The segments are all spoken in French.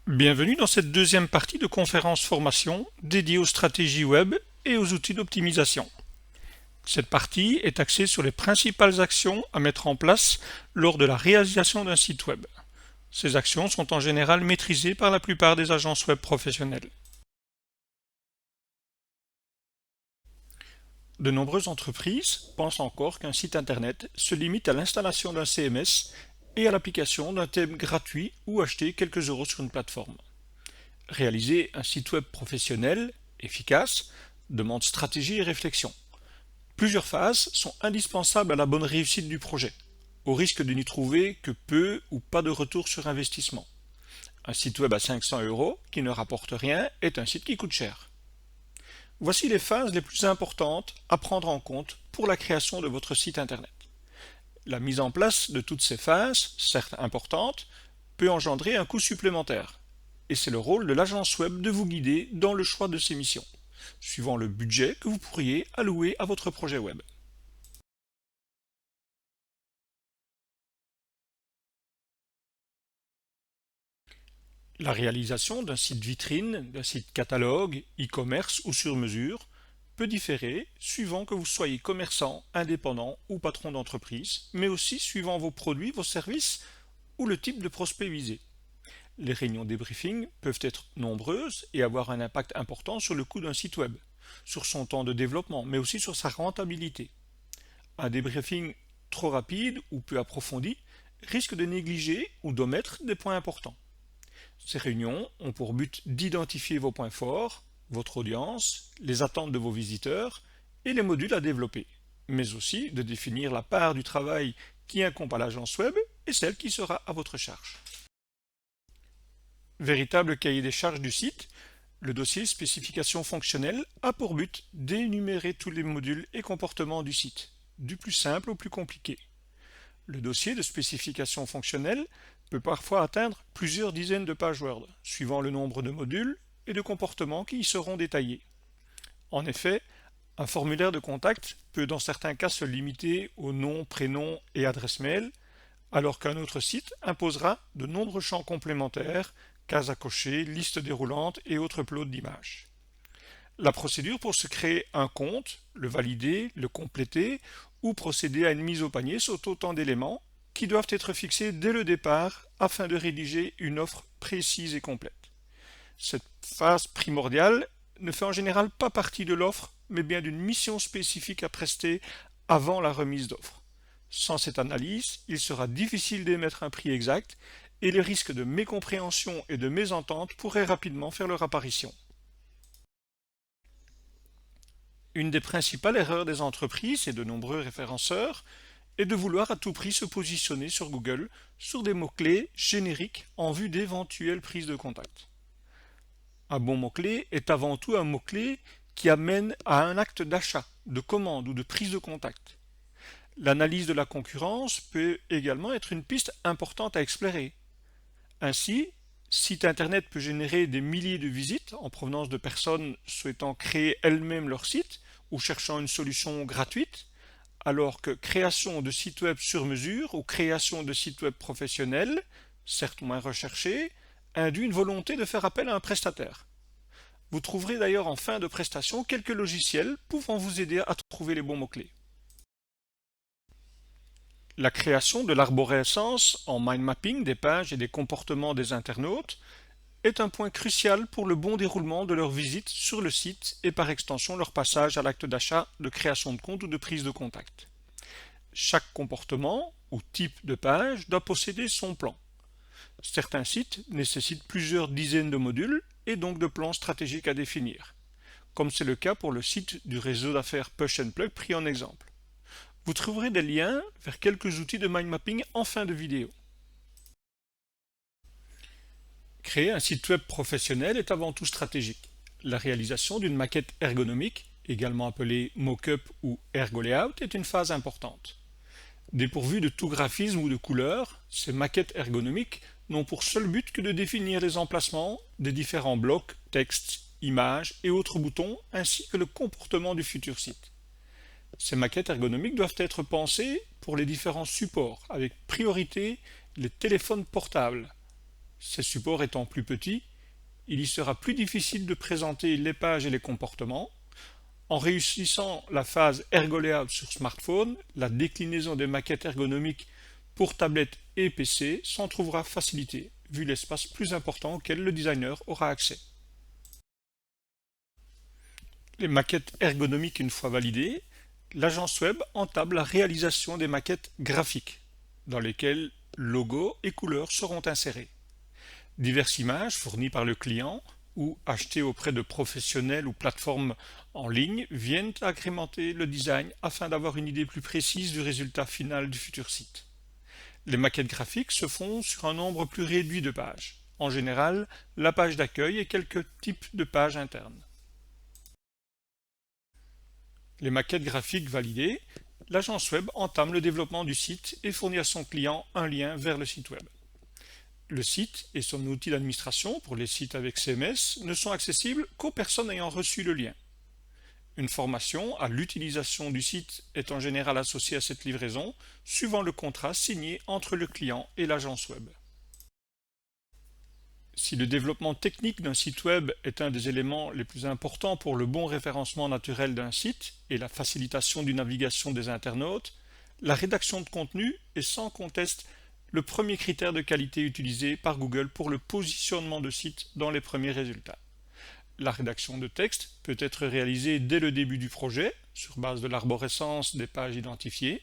Bienvenue dans cette deuxième partie de conférence formation dédiée aux stratégies web et aux outils d'optimisation. Cette partie est axée sur les principales actions à mettre en place lors de la réalisation d'un site web. Ces actions sont en général maîtrisées par la plupart des agences web professionnelles. De nombreuses entreprises pensent encore qu'un site internet se limite à l'installation d'un CMS et à l'application d'un thème gratuit ou acheter quelques euros sur une plateforme. Réaliser un site web professionnel, efficace, demande stratégie et réflexion. Plusieurs phases sont indispensables à la bonne réussite du projet, au risque de n'y trouver que peu ou pas de retour sur investissement. Un site web à 500 euros qui ne rapporte rien est un site qui coûte cher. Voici les phases les plus importantes à prendre en compte pour la création de votre site internet. La mise en place de toutes ces phases, certes importantes, peut engendrer un coût supplémentaire. Et c'est le rôle de l'agence web de vous guider dans le choix de ces missions, suivant le budget que vous pourriez allouer à votre projet web. La réalisation d'un site vitrine, d'un site catalogue, e-commerce ou sur mesure peut différer suivant que vous soyez commerçant, indépendant ou patron d'entreprise, mais aussi suivant vos produits, vos services ou le type de prospect visé. Les réunions débriefing peuvent être nombreuses et avoir un impact important sur le coût d'un site web, sur son temps de développement, mais aussi sur sa rentabilité. Un débriefing trop rapide ou peu approfondi risque de négliger ou d'omettre des points importants. Ces réunions ont pour but d'identifier vos points forts, votre audience, les attentes de vos visiteurs et les modules à développer, mais aussi de définir la part du travail qui incombe à l'agence web et celle qui sera à votre charge. Véritable cahier des charges du site, le dossier spécification fonctionnelle a pour but d'énumérer tous les modules et comportements du site, du plus simple au plus compliqué. Le dossier de spécification fonctionnelle peut parfois atteindre plusieurs dizaines de pages Word, suivant le nombre de modules et de comportements qui y seront détaillés. En effet, un formulaire de contact peut dans certains cas se limiter au nom, prénom et adresse mail, alors qu'un autre site imposera de nombreux champs complémentaires, cases à cocher, listes déroulantes et autres plots d'images. La procédure pour se créer un compte, le valider, le compléter ou procéder à une mise au panier sont autant d'éléments qui doivent être fixés dès le départ afin de rédiger une offre précise et complète. Cette phase primordiale ne fait en général pas partie de l'offre, mais bien d'une mission spécifique à prester avant la remise d'offre. Sans cette analyse, il sera difficile d'émettre un prix exact et les risques de mécompréhension et de mésentente pourraient rapidement faire leur apparition. Une des principales erreurs des entreprises et de nombreux référenceurs est de vouloir à tout prix se positionner sur Google sur des mots-clés génériques en vue d'éventuelles prises de contact. Un bon mot-clé est avant tout un mot-clé qui amène à un acte d'achat, de commande ou de prise de contact. L'analyse de la concurrence peut également être une piste importante à explorer. Ainsi, site internet peut générer des milliers de visites en provenance de personnes souhaitant créer elles-mêmes leur site ou cherchant une solution gratuite, alors que création de sites web sur mesure ou création de sites web professionnels, certes moins recherchés, induit une volonté de faire appel à un prestataire. Vous trouverez d'ailleurs en fin de prestation quelques logiciels pouvant vous aider à trouver les bons mots-clés. La création de l'arborescence en mind mapping des pages et des comportements des internautes est un point crucial pour le bon déroulement de leur visite sur le site et par extension leur passage à l'acte d'achat, de création de compte ou de prise de contact. Chaque comportement ou type de page doit posséder son plan. Certains sites nécessitent plusieurs dizaines de modules et donc de plans stratégiques à définir, comme c'est le cas pour le site du réseau d'affaires Push and Plug pris en exemple. Vous trouverez des liens vers quelques outils de mind mapping en fin de vidéo. Créer un site web professionnel est avant tout stratégique. La réalisation d'une maquette ergonomique, également appelée mock-up ou ergo layout, est une phase importante. Dépourvues de tout graphisme ou de couleur, ces maquettes ergonomiques n'ont pour seul but que de définir les emplacements des différents blocs, textes, images et autres boutons, ainsi que le comportement du futur site. Ces maquettes ergonomiques doivent être pensées pour les différents supports, avec priorité les téléphones portables, Ces supports étant plus petits, il y sera plus difficile de présenter les pages et les comportements. En réussissant la phase ErgoLayout sur smartphone, la déclinaison des maquettes ergonomiques pour tablettes et PC s'en trouvera facilitée, vu l'espace plus important auquel le designer aura accès. Les maquettes ergonomiques une fois validées, l'agence web entame la réalisation des maquettes graphiques, dans lesquelles logos et couleurs seront insérés. Diverses images fournies par le client ou achetées auprès de professionnels ou plateformes en ligne viennent agrémenter le design afin d'avoir une idée plus précise du résultat final du futur site. Les maquettes graphiques se font sur un nombre plus réduit de pages, en général la page d'accueil et quelques types de pages internes. Les maquettes graphiques validées, l'agence web entame le développement du site et fournit à son client un lien vers le site web. Le site et son outil d'administration pour les sites avec CMS ne sont accessibles qu'aux personnes ayant reçu le lien. Une formation à l'utilisation du site est en général associée à cette livraison, suivant le contrat signé entre le client et l'agence web. Si le développement technique d'un site web est un des éléments les plus importants pour le bon référencement naturel d'un site et la facilitation du navigation des internautes, la rédaction de contenu est sans conteste le premier critère de qualité utilisé par Google pour le positionnement de sites dans les premiers résultats. La rédaction de texte peut être réalisée dès le début du projet, sur base de l'arborescence des pages identifiées.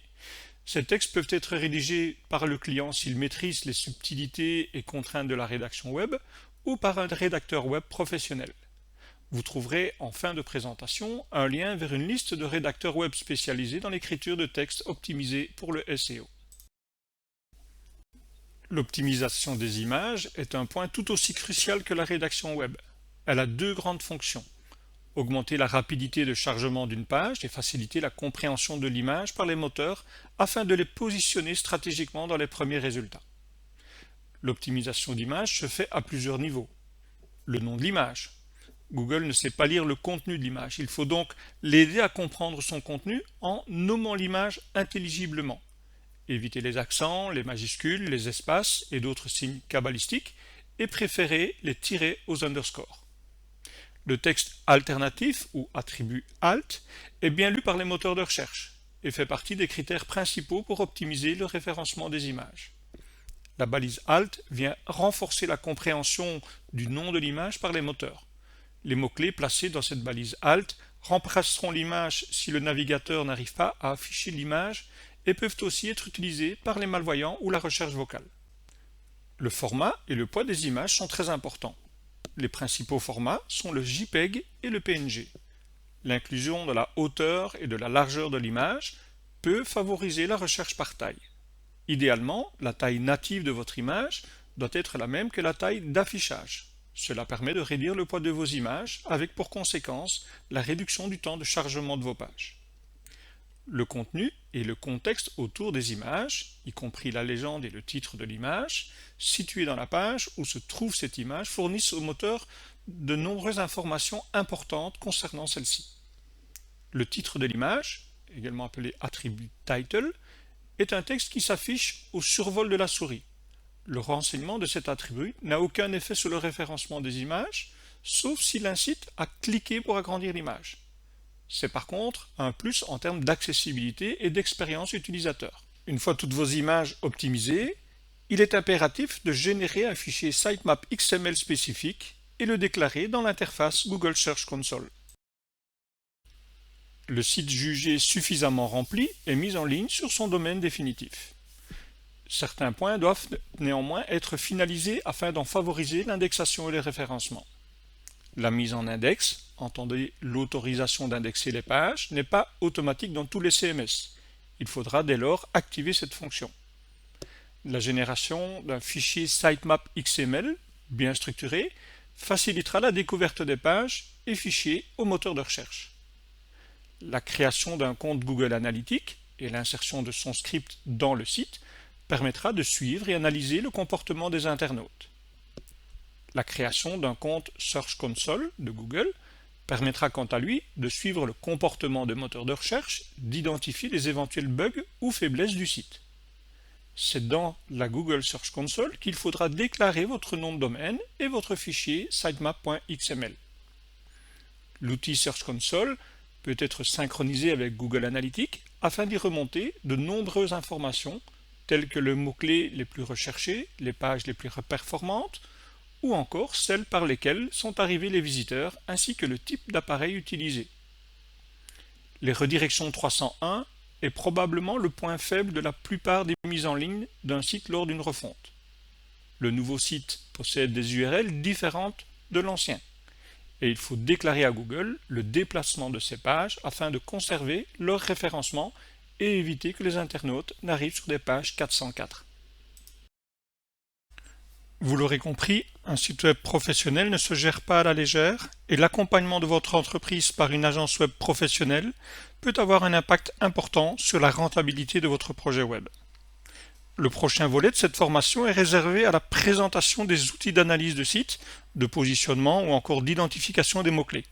Ces textes peuvent être rédigés par le client s'il maîtrise les subtilités et contraintes de la rédaction web, ou par un rédacteur web professionnel. Vous trouverez en fin de présentation un lien vers une liste de rédacteurs web spécialisés dans l'écriture de textes optimisés pour le SEO. L'optimisation des images est un point tout aussi crucial que la rédaction web. Elle a deux grandes fonctions. Augmenter la rapidité de chargement d'une page et faciliter la compréhension de l'image par les moteurs afin de les positionner stratégiquement dans les premiers résultats. L'optimisation d'image se fait à plusieurs niveaux. Le nom de l'image. Google ne sait pas lire le contenu de l'image. Il faut donc l'aider à comprendre son contenu en nommant l'image intelligiblement. Éviter les accents, les majuscules, les espaces et d'autres signes cabalistiques et préférer les tirets aux underscores. Le texte alternatif ou attribut alt est bien lu par les moteurs de recherche et fait partie des critères principaux pour optimiser le référencement des images. La balise alt vient renforcer la compréhension du nom de l'image par les moteurs. Les mots-clés placés dans cette balise alt remplaceront l'image si le navigateur n'arrive pas à afficher l'image et peuvent aussi être utilisés par les malvoyants ou la recherche vocale. Le format et le poids des images sont très importants. Les principaux formats sont le JPEG et le PNG. L'inclusion de la hauteur et de la largeur de l'image peut favoriser la recherche par taille. Idéalement, la taille native de votre image doit être la même que la taille d'affichage. Cela permet de réduire le poids de vos images, avec pour conséquence la réduction du temps de chargement de vos pages. Le contenu et le contexte autour des images, y compris la légende et le titre de l'image, situés dans la page où se trouve cette image, fournissent au moteur de nombreuses informations importantes concernant celle-ci. Le titre de l'image, également appelé attribut title, est un texte qui s'affiche au survol de la souris. Le renseignement de cet attribut n'a aucun effet sur le référencement des images, sauf s'il incite à cliquer pour agrandir l'image. C'est par contre un plus en termes d'accessibilité et d'expérience utilisateur. Une fois toutes vos images optimisées, il est impératif de générer un fichier sitemap XML spécifique et le déclarer dans l'interface Google Search Console. Le site jugé suffisamment rempli est mis en ligne sur son domaine définitif. Certains points doivent néanmoins être finalisés afin d'en favoriser l'indexation et le référencement. La mise en index, entendez l'autorisation d'indexer les pages, n'est pas automatique dans tous les CMS. Il faudra dès lors activer cette fonction. La génération d'un fichier sitemap XML bien structuré facilitera la découverte des pages et fichiers au moteur de recherche. La création d'un compte Google Analytics et l'insertion de son script dans le site permettra de suivre et analyser le comportement des internautes. La création d'un compte Search Console de Google permettra quant à lui de suivre le comportement des moteurs de recherche, d'identifier les éventuels bugs ou faiblesses du site. C'est dans la Google Search Console qu'il faudra déclarer votre nom de domaine et votre fichier sitemap.xml. L'outil Search Console peut être synchronisé avec Google Analytics afin d'y remonter de nombreuses informations telles que les mots-clés les plus recherchés, les pages les plus performantes ou encore celles par lesquelles sont arrivés les visiteurs ainsi que le type d'appareil utilisé. Les redirections 301 est probablement le point faible de la plupart des mises en ligne d'un site lors d'une refonte. Le nouveau site possède des URL différentes de l'ancien et il faut déclarer à Google le déplacement de ces pages afin de conserver leur référencement et éviter que les internautes n'arrivent sur des pages 404. Vous l'aurez compris, un site web professionnel ne se gère pas à la légère et l'accompagnement de votre entreprise par une agence web professionnelle peut avoir un impact important sur la rentabilité de votre projet web. Le prochain volet de cette formation est réservé à la présentation des outils d'analyse de site, de positionnement ou encore d'identification des mots-clés.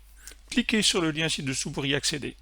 Cliquez sur le lien ci-dessous pour y accéder.